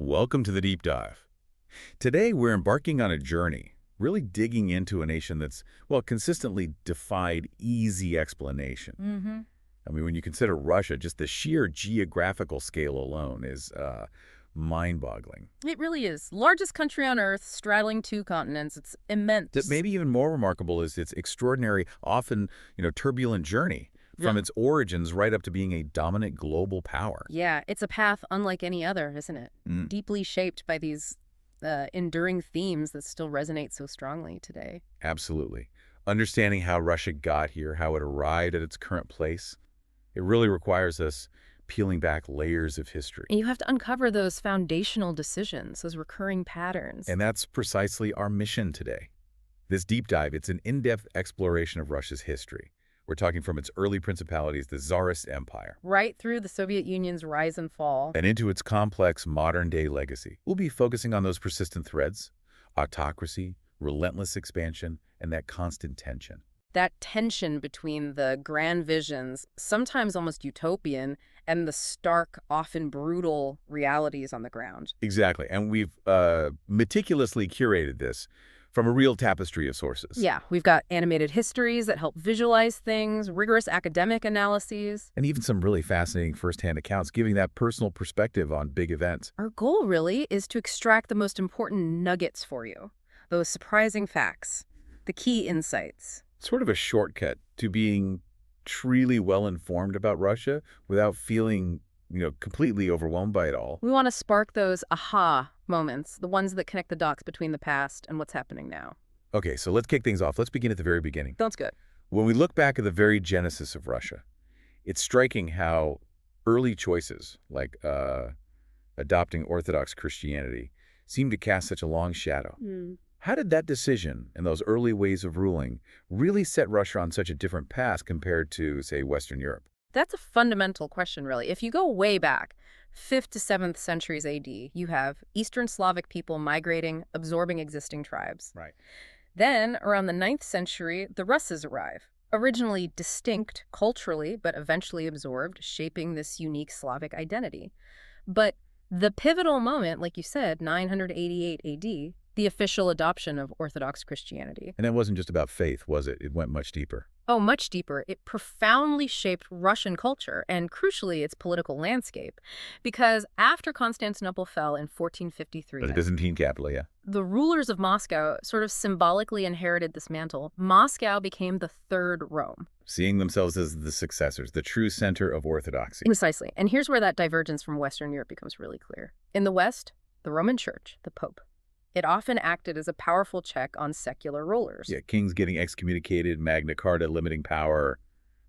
Welcome to the Deep Dive. Today, we're embarking on a journey, really digging into a nation that's, well, consistently defied easy explanation. I mean, when you consider Russia, just the sheer geographical scale alone is mind-boggling. It really is. Largest country on Earth, straddling two continents. It's immense. Maybe even more remarkable is its extraordinary, often, turbulent journey from its origins right up to being a dominant global power. Yeah, it's a path unlike any other, isn't it? Deeply shaped by these enduring themes that still resonate so strongly today. Absolutely. Understanding how Russia got here, how it arrived at its current place, it really requires us peeling back layers of history. And you have to uncover those foundational decisions, those recurring patterns. And that's precisely our mission today. This deep dive, it's an in-depth exploration of Russia's history. We're talking from its early principalities, the Tsarist Empire, right through the Soviet Union's rise and fall, and into its complex modern-day legacy. We'll be focusing on those persistent threads: autocracy, relentless expansion, and that constant tension. That tension between the grand visions, sometimes almost utopian, and the stark, often brutal realities on the ground. Exactly. And we've meticulously curated this from a real tapestry of sources. Yeah, we've got animated histories that help visualize things, rigorous academic analyses. And even some really fascinating firsthand accounts giving that personal perspective on big events. Our goal, really, is to extract the most important nuggets for you. Those surprising facts, the key insights. Sort of a shortcut to being truly well-informed about Russia without feeling, completely overwhelmed by it all. We want to spark those aha moments, the ones that connect the dots between the past and what's happening now. Okay, so let's kick things off. Let's begin at the very beginning. Sounds good. When we look back at the very genesis of Russia, it's striking how early choices, like adopting Orthodox Christianity, seem to cast such a long shadow. How did that decision and those early ways of ruling really set Russia on such a different path compared to, say, Western Europe? That's a fundamental question, really. If you go way back, 5th to 7th centuries AD, you have Eastern Slavic people migrating, absorbing existing tribes. Right. Then, around the 9th century, the Russes arrive, originally distinct culturally, but eventually absorbed, shaping this unique Slavic identity. But the pivotal moment, like you said, 988 AD, the official adoption of Orthodox Christianity. And it wasn't just about faith, was it? It went much deeper. Oh, much deeper. It profoundly shaped Russian culture and, crucially, its political landscape. Because after Constantinople fell in 1453, The Byzantine capital, yeah. the rulers of Moscow sort of symbolically inherited this mantle. Moscow became the third Rome. Seeing themselves as the successors, the true center of orthodoxy. Precisely. And here's where that divergence from Western Europe becomes really clear. In the West, the Roman Church, the Pope, it often acted as a powerful check on secular rulers. Yeah, kings getting excommunicated, Magna Carta limiting power,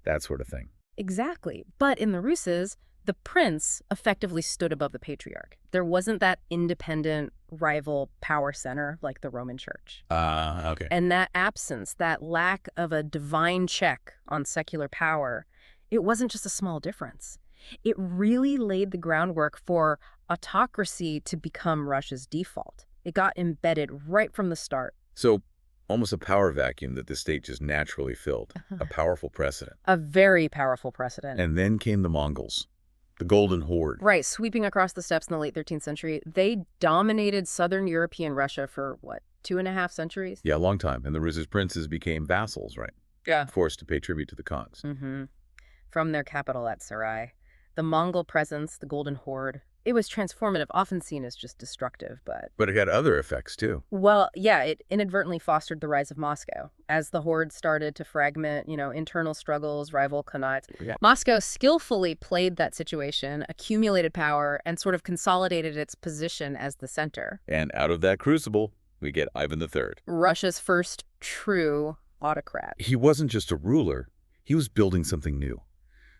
that sort of thing. Exactly. But in the Russes, the prince effectively stood above the patriarch. There wasn't that independent rival power center like the Roman Church. Okay. And that absence, that lack of a divine check on secular power, it wasn't just a small difference. It really laid the groundwork for autocracy to become Russia's default. It got embedded right from the start. So almost a power vacuum that the state just naturally filled, a powerful precedent. A very powerful precedent. And then came the Mongols, the Golden Horde. Right, sweeping across the steppes in the late 13th century. They dominated southern European Russia for, 2.5 centuries? Yeah, a long time. And the Rus' princes became vassals, right? Yeah. Forced to pay tribute to the Khans. From their capital at Sarai. The Mongol presence, the Golden Horde, it was transformative, often seen as just destructive, but... But it had other effects, too. Well, yeah, it inadvertently fostered the rise of Moscow. As the Horde started to fragment, internal struggles, rival khanates, Moscow skillfully played that situation, accumulated power, and sort of consolidated its position as the center. And out of that crucible, we get Ivan III. Russia's first true autocrat. He wasn't just a ruler. He was building something new.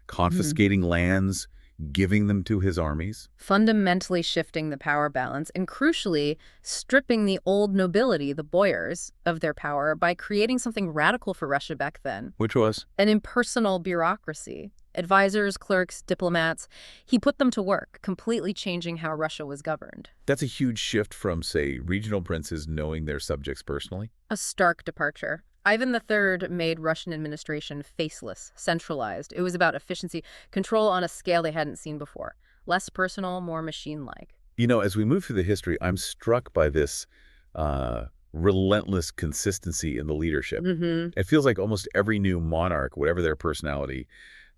Confiscating lands, giving them to his armies. Fundamentally shifting the power balance and, crucially, stripping the old nobility, the boyars, of their power by creating something radical for Russia back then. Which was? An impersonal bureaucracy. Advisors, clerks, diplomats. He put them to work, completely changing how Russia was governed. That's a huge shift from, say, regional princes knowing their subjects personally. A stark departure. Ivan III made Russian administration faceless, centralized. It was about efficiency, control on a scale they hadn't seen before. Less personal, more machine-like. As we move through the history, I'm struck by this uh, relentless consistency in the leadership. Mm-hmm. It feels like almost every new monarch, whatever their personality,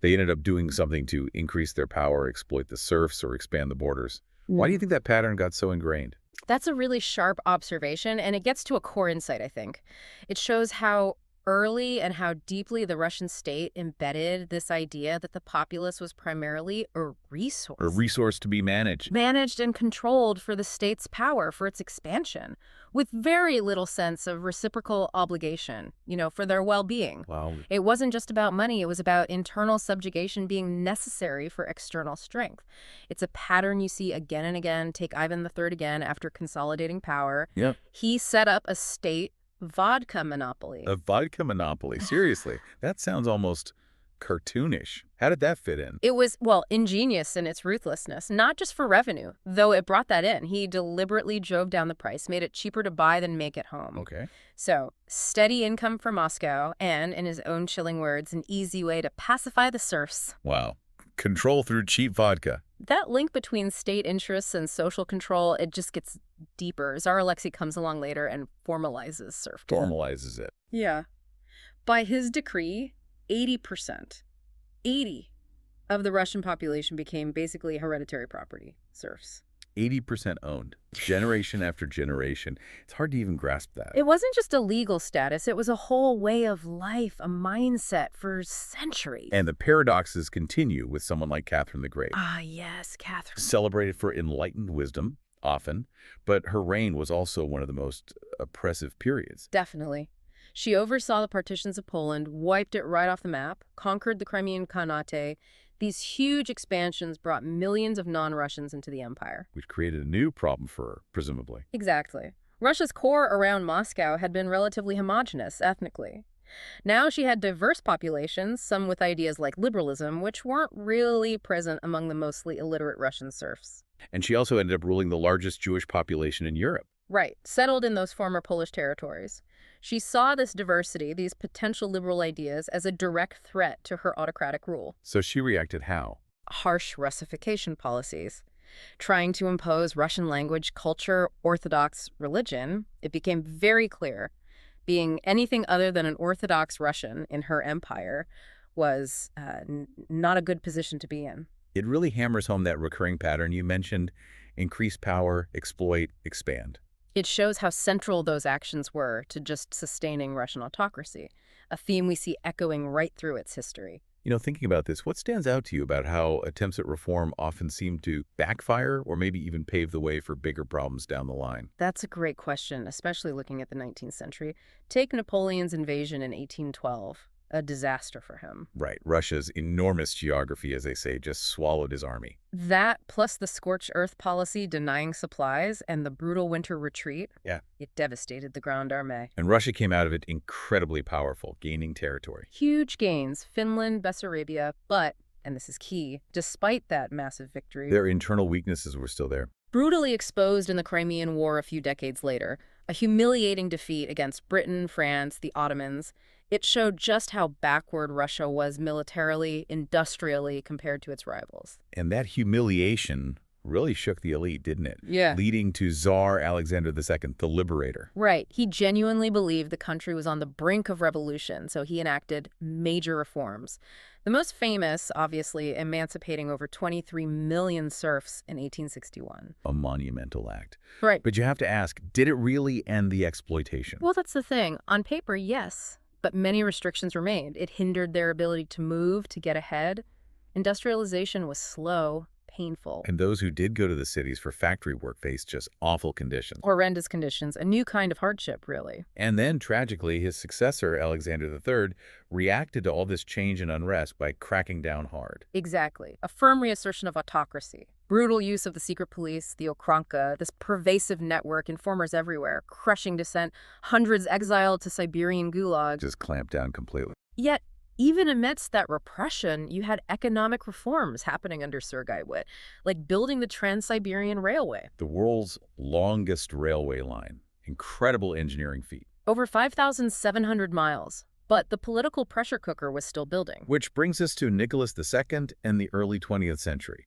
they ended up doing something to increase their power, exploit the serfs, or expand the borders. Why do you think that pattern got so ingrained? That's a really sharp observation, and it gets to a core insight, I think. It shows how early and how deeply the Russian state embedded this idea that the populace was primarily a A resource, resource to be managed. managed and controlled for the state's power, for its expansion, with very little sense of reciprocal obligation, for their well-being. Wow. It wasn't just about money, it was about internal subjugation being necessary for external strength. It's a pattern you see again and again. Take Ivan III again after consolidating power. Yep. He set up a state vodka monopoly. A vodka monopoly. Seriously. That sounds almost cartoonish. How did that fit in? It was, well, ingenious in its ruthlessness, not just for revenue, though it brought that in. He deliberately drove down the price, made it cheaper to buy than make at home. Okay. So, steady income for Moscow, and, in his own chilling words, an easy way to pacify the serfs. Wow. Control through cheap vodka. That link between state interests and social control, it just gets deeper. Tsar Alexei comes along later and formalizes serfdom. Formalizes it. Yeah. By his decree, 80% of the Russian population became basically hereditary property, serfs. 80% owned. Generation after generation. It's hard to even grasp that. It wasn't just a legal status, it was a whole way of life, a mindset for centuries. And the paradoxes continue with someone like Catherine the Great. Ah, yes, Catherine. Celebrated for enlightened wisdom, often, but her reign was also one of the most oppressive periods. Definitely. She oversaw the partitions of Poland, wiped it right off the map, conquered the Crimean Khanate. These huge expansions brought millions of non-Russians into the empire. Which created a new problem for her, presumably. Exactly. Russia's core around Moscow had been relatively homogenous ethnically. Now she had diverse populations, some with ideas like liberalism, which weren't really present among the mostly illiterate Russian serfs. And she also ended up ruling the largest Jewish population in Europe. Right, settled in those former Polish territories. She saw this diversity, these potential liberal ideas, as a direct threat to her autocratic rule. So she reacted how? Harsh Russification policies. Trying to impose Russian language, culture, Orthodox religion, it became very clear being anything other than an Orthodox Russian in her empire was not a good position to be in. It really hammers home that recurring pattern you mentioned: increase power, exploit, expand. It shows how central those actions were to just sustaining Russian autocracy, a theme we see echoing right through its history. Thinking about this, what stands out to you about how attempts at reform often seem to backfire or maybe even pave the way for bigger problems down the line? That's a great question, especially looking at the 19th century. Take Napoleon's invasion in 1812. A disaster for him. Right. Russia's enormous geography, as they say, just swallowed his army. That, plus the scorched earth policy denying supplies and the brutal winter retreat, Yeah. it devastated the Grande Armée. And Russia came out of it incredibly powerful, gaining territory. Huge gains, Finland, Bessarabia, but, and this is key, despite that massive victory, Their internal weaknesses were still there. brutally exposed in the Crimean War a few decades later, a humiliating defeat against Britain, France, the Ottomans. It showed just how backward Russia was militarily, industrially, compared to its rivals. And that humiliation really shook the elite, didn't it? Yeah. Leading to Tsar Alexander II, the Liberator. Right. He genuinely believed the country was on the brink of revolution, so he enacted major reforms. The most famous, obviously, emancipating over 23 million serfs in 1861. A monumental act. Right. But you have to ask, did it really end the exploitation? Well, that's the thing. On paper, yes. But many restrictions remained. It hindered their ability to move, to get ahead. Industrialization was slow, painful. And those who did go to the cities for factory work faced just awful conditions. Horrendous conditions, a new kind of hardship, really. And then, tragically, his successor, Alexander III, reacted to all this change and unrest by cracking down hard. Exactly. A firm reassertion of autocracy. Brutal use of the secret police, the Okranka, this pervasive network, informers everywhere, crushing dissent, hundreds exiled to Siberian gulags. Just clamped down completely. Yet, even amidst that repression, you had economic reforms happening under Sergei Witt, like building the Trans-Siberian Railway. The world's longest railway line. Incredible engineering feat. Over 5,700 miles. But the political pressure cooker was still building. Which brings us to Nicholas II and the early 20th century.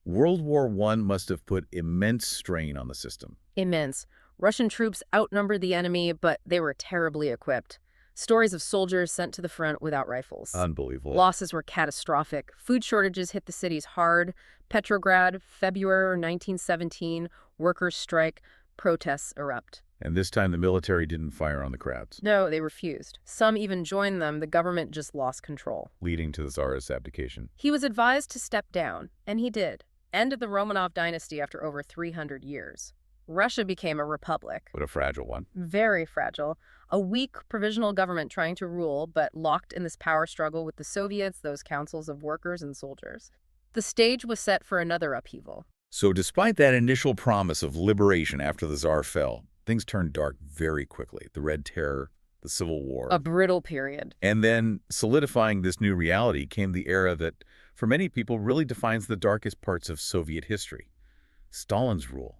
World War I must have put immense strain on the system. Immense. Russian troops outnumbered the enemy, but they were terribly equipped. Stories of soldiers sent to the front without rifles. Unbelievable. Losses were catastrophic. Food shortages hit the cities hard. Petrograd, February 1917, workers strike, protests erupt. And this time the military didn't fire on the crowds, No, they refused. Some even joined them. The government just lost control. leading to the Tsar's abdication. He was advised to step down, and he did. End of the Romanov dynasty after over 300 years. Russia became a republic. But a fragile one. Very fragile. A weak provisional government trying to rule, but locked in this power struggle with the Soviets, those councils of workers and soldiers. The stage was set for another upheaval. So despite that initial promise of liberation after the Tsar fell, things turned dark very quickly. The Red Terror, the Civil War. A brittle period. And then, solidifying this new reality, came the era that, for many people, really defines the darkest parts of Soviet history. Stalin's rule.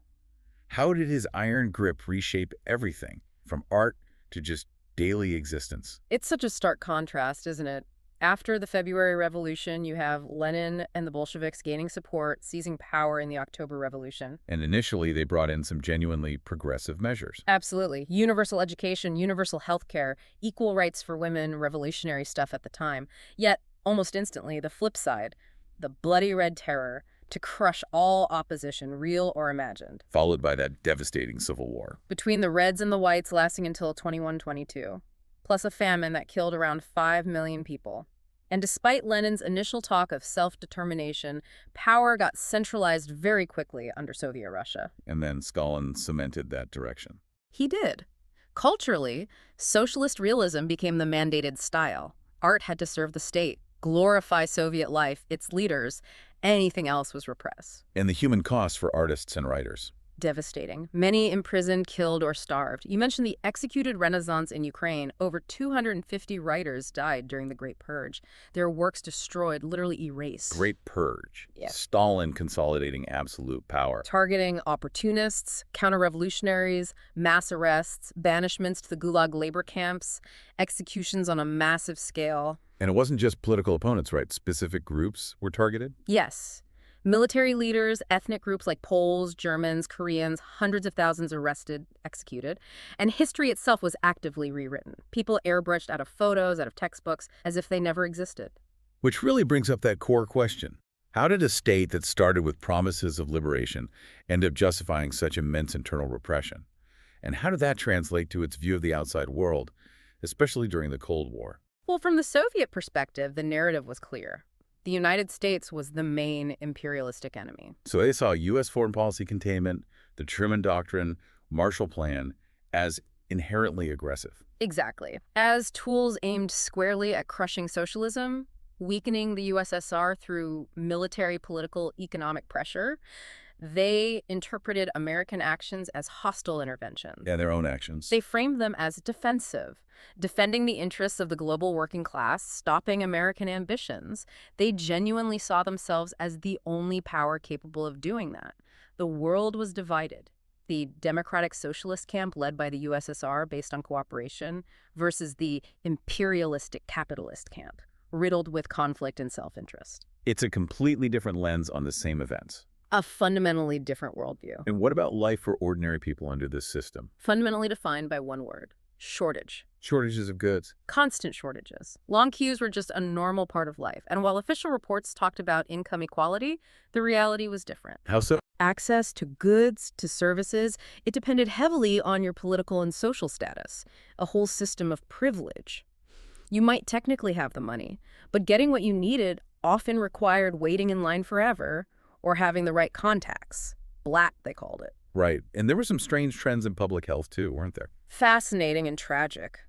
How did his iron grip reshape everything, from art to just daily existence? It's such a stark contrast, isn't it? After the February Revolution, you have Lenin and the Bolsheviks gaining support, seizing power in the October Revolution. And initially, they brought in some genuinely progressive measures. Absolutely. Universal education, universal health care, equal rights for women, revolutionary stuff at the time. Yet, almost instantly, the flip side, the bloody Red Terror, to crush all opposition, real or imagined. Followed by that devastating Civil War. Between the Reds and the Whites lasting until 21-22. Plus a famine that killed around 5 million people. And despite Lenin's initial talk of self-determination, power got centralized very quickly under Soviet Russia. And then Stalin cemented that direction. He did. Culturally, socialist realism became the mandated style. Art had to serve the state, glorify Soviet life, its leaders. Anything else was repressed. And the human cost for artists and writers. Devastating. Many imprisoned, killed, or starved. You mentioned the executed Renaissance in Ukraine. Over 250 writers died during the Great Purge. Their works destroyed, literally erased. Great Purge. Yeah. Stalin consolidating absolute power. Targeting opportunists, counter-revolutionaries, mass arrests, banishments to the Gulag labor camps, executions on a massive scale. And it wasn't just political opponents, right? Specific groups were targeted? Yes. Military leaders, ethnic groups like Poles, Germans, Koreans, hundreds of thousands arrested, executed. And history itself was actively rewritten. People airbrushed out of photos, out of textbooks, as if they never existed. Which really brings up that core question. How did a state that started with promises of liberation end up justifying such immense internal repression? And how did that translate to its view of the outside world, especially during the Cold War? Well, from the Soviet perspective, the narrative was clear. The United States was the main imperialistic enemy. So they saw U.S. foreign policy containment, the Truman Doctrine, Marshall Plan as inherently aggressive. Exactly. As tools aimed squarely at crushing socialism, weakening the USSR through military, political, economic pressure, they interpreted American actions as hostile interventions. Yeah, their own actions. They framed them as defensive, defending the interests of the global working class, stopping American ambitions. They genuinely saw themselves as the only power capable of doing that. The world was divided. The democratic socialist camp led by the USSR based on cooperation versus the imperialistic capitalist camp, riddled with conflict and self-interest. It's a completely different lens on the same events. A fundamentally different worldview. And what about life for ordinary people under this system? Fundamentally defined by one word: shortage. Shortages of goods. Constant shortages. Long queues were just a normal part of life. And while official reports talked about income equality, the reality was different. How so? Access to goods, to services, it depended heavily on your political and social status, a whole system of privilege. You might technically have the money, but getting what you needed often required waiting in line forever or having the right contacts. Blat, they called it. Right. And there were some strange trends in public health, too, weren't there? Fascinating and tragic.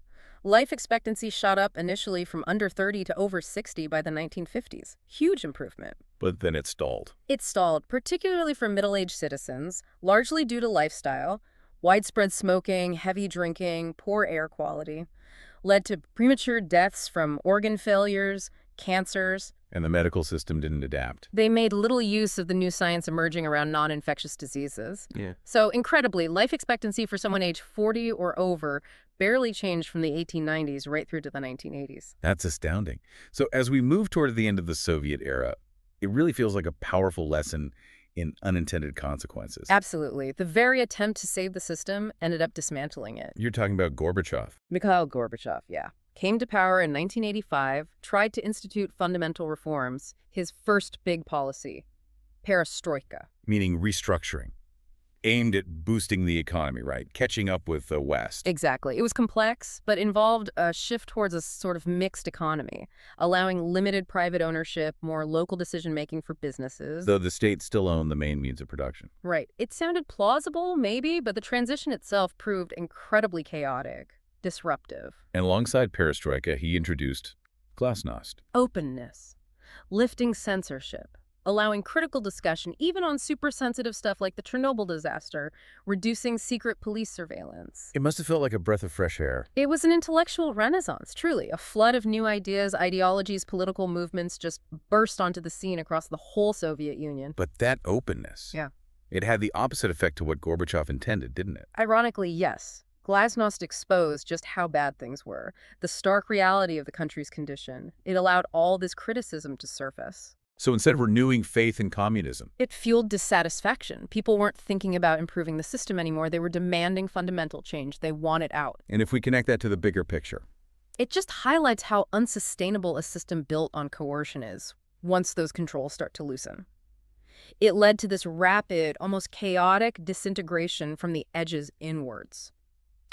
Life expectancy shot up initially from under 30 to over 60 by the 1950s. Huge improvement. But then it stalled. It stalled, particularly for middle-aged citizens, largely due to lifestyle. Widespread smoking, heavy drinking, poor air quality led to premature deaths from organ failures, cancers. And the medical system didn't adapt. They made little use of the new science emerging around non-infectious diseases. Yeah. So, incredibly, life expectancy for someone age 40 or over barely changed from the 1890s right through to the 1980s. That's astounding. So as we move toward the end of the Soviet era, It really feels like a powerful lesson in unintended consequences. Absolutely. The very attempt to save the system ended up dismantling it. You're talking about Gorbachev. Mikhail Gorbachev, yeah, came to power in 1985, tried to institute fundamental reforms, his first big policy, perestroika. Meaning restructuring, aimed at boosting the economy, right? Catching up with the West. Exactly. It was complex, but involved a shift towards a sort of mixed economy, allowing limited private ownership, more local decision-making for businesses. Though the state still owned the main means of production. Right. It sounded plausible, maybe, but the transition itself proved incredibly chaotic, disruptive. And alongside perestroika, he introduced glasnost. Openness, lifting censorship, allowing critical discussion even on super-sensitive stuff like the Chernobyl disaster, reducing secret police surveillance. It must have felt like a breath of fresh air. It was an intellectual renaissance, truly. A flood of new ideas, ideologies, political movements just burst onto the scene across the whole Soviet Union. But that openness, Yeah. it had the opposite effect to what Gorbachev intended, didn't it? Ironically, yes. Glasnost exposed just how bad things were, the stark reality of the country's condition. It allowed all this criticism to surface. So instead of renewing faith in communism, It fueled dissatisfaction. People weren't thinking about improving the system anymore. They were demanding fundamental change. They wanted out. and if we connect that to the bigger picture, It just highlights how unsustainable a system built on coercion is once those controls start to loosen. It led to this rapid, almost chaotic disintegration from the edges inwards.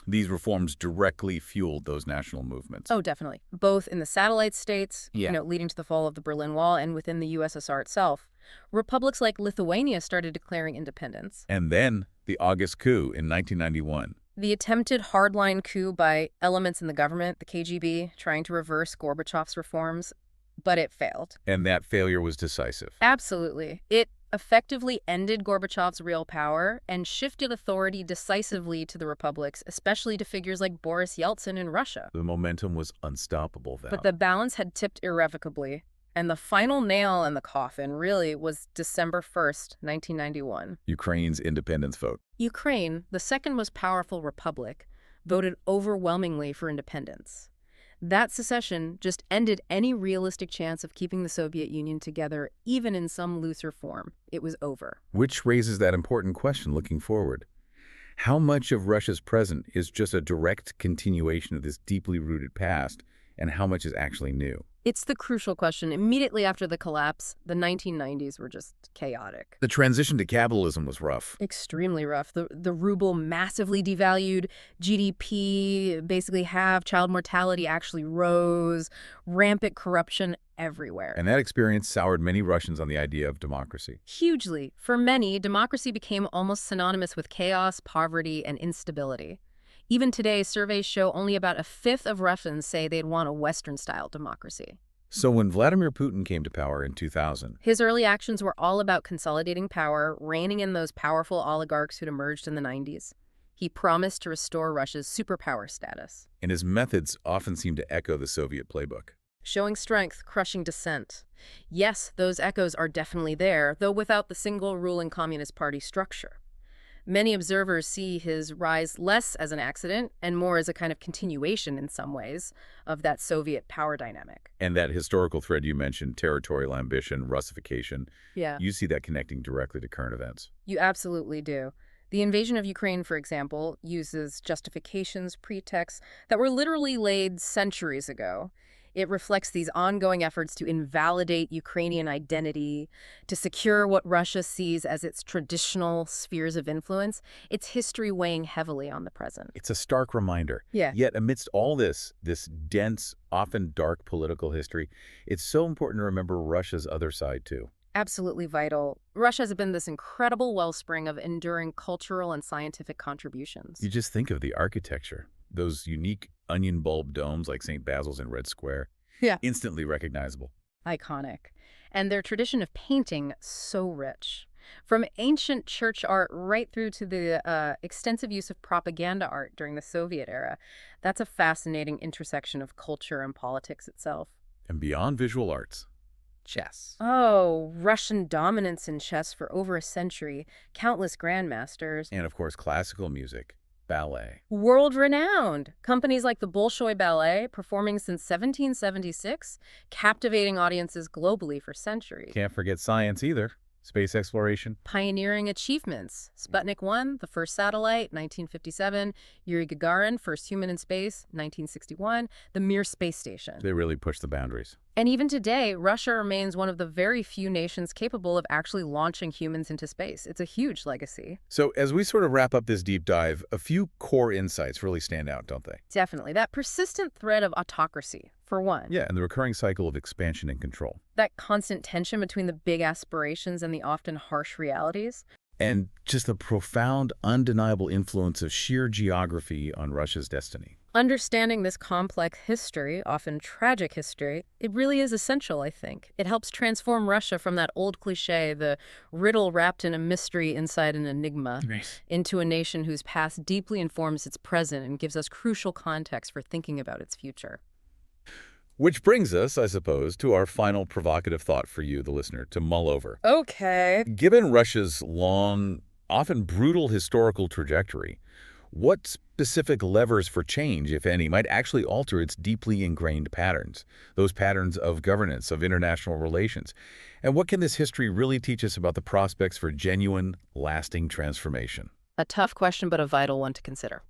these reforms directly fueled those national movements. Oh, definitely. Both in the satellite states, Yeah. leading to the fall of the Berlin Wall, and within the USSR itself. Republics like Lithuania started declaring independence. And then the August coup in 1991. The attempted hardline coup by elements in the government, the KGB, trying to reverse Gorbachev's reforms, but it failed. And that failure was decisive. Absolutely. It effectively ended Gorbachev's real power and shifted authority decisively to the republics, especially to figures like Boris Yeltsin in Russia. The momentum was unstoppable then. But the balance had tipped irrevocably, and the final nail in the coffin really was December 1st, 1991. Ukraine's independence vote. Ukraine, the second most powerful republic, voted overwhelmingly for independence. That secession just ended any realistic chance of keeping the Soviet Union together, even in some looser form. It was over. Which raises that important question looking forward. How much of Russia's present is just a direct continuation of this deeply rooted past, and how much is actually new? It's the crucial question. Immediately after the collapse, the 1990s were just chaotic. The transition to capitalism was rough. Extremely rough. The ruble massively devalued, GDP basically halved, child mortality actually rose, rampant corruption everywhere. And that experience soured many Russians on the idea of democracy. Hugely. For many, democracy became almost synonymous with chaos, poverty, and instability. Even today, surveys show only about a fifth of Russians say they'd want a Western-style democracy. So when Vladimir Putin came to power in 2000, His early actions were all about consolidating power, reining in those powerful oligarchs who'd emerged in the 90s. He promised to restore Russia's superpower status. and his methods often seemed to echo the Soviet playbook. Showing strength, crushing dissent. Yes, those echoes are definitely there, though without the single ruling Communist Party structure. Many observers see his rise less as an accident and more as a kind of continuation in some ways of that Soviet power dynamic. And that historical thread you mentioned, territorial ambition, Russification, Yeah, you see that connecting directly to current events. you absolutely do. The invasion of Ukraine, for example, uses justifications, pretexts that were literally laid centuries ago. It reflects these ongoing efforts to invalidate Ukrainian identity, to secure what Russia sees as its traditional spheres of influence. Its history weighing heavily on the present. It's a stark reminder. Yeah. Yet amidst all this dense, often dark political history, it's so important to remember Russia's other side too. Absolutely vital. Russia has been this incredible wellspring of enduring cultural and scientific contributions. You just think of the architecture, those unique onion bulb domes like St. Basil's in Red Square. Yeah. Instantly recognizable. Iconic. And their tradition of painting, so rich. From ancient church art right through to the extensive use of propaganda art during the Soviet era. That's a fascinating intersection of culture and politics itself. And beyond visual arts, chess. Oh, Russian dominance in chess for over a century, countless grandmasters. And of course, classical music. Ballet. World-renowned. Companies like the Bolshoi Ballet, performing since 1776, captivating audiences globally for centuries. Can't forget science either. Space exploration. Pioneering achievements. Sputnik 1, the first satellite, 1957. Yuri Gagarin, first human in space, 1961. The Mir space station. They really pushed the boundaries. And even today, Russia remains one of the very few nations capable of actually launching humans into space. It's a huge legacy. So as we sort of wrap up this deep dive, a few core insights really stand out, don't they? Definitely. That persistent thread of autocracy, for one. Yeah, and the recurring cycle of expansion and control. That constant tension between the big aspirations and the often harsh realities. And just the profound, undeniable influence of sheer geography on Russia's destiny. Understanding this complex history, often tragic history, it really is essential, I think. It helps transform Russia from that old cliché, the riddle wrapped in a mystery inside an enigma, into a nation whose past deeply informs its present and gives us crucial context for thinking about its future. Which brings us, I suppose, to our final provocative thought for you, the listener, to mull over. Okay. Given Russia's long, often brutal historical trajectory, what specific levers for change, if any, might actually alter its deeply ingrained patterns, those patterns of governance, of international relations? And what can this history really teach us about the prospects for genuine, lasting transformation? A tough question, but a vital one to consider.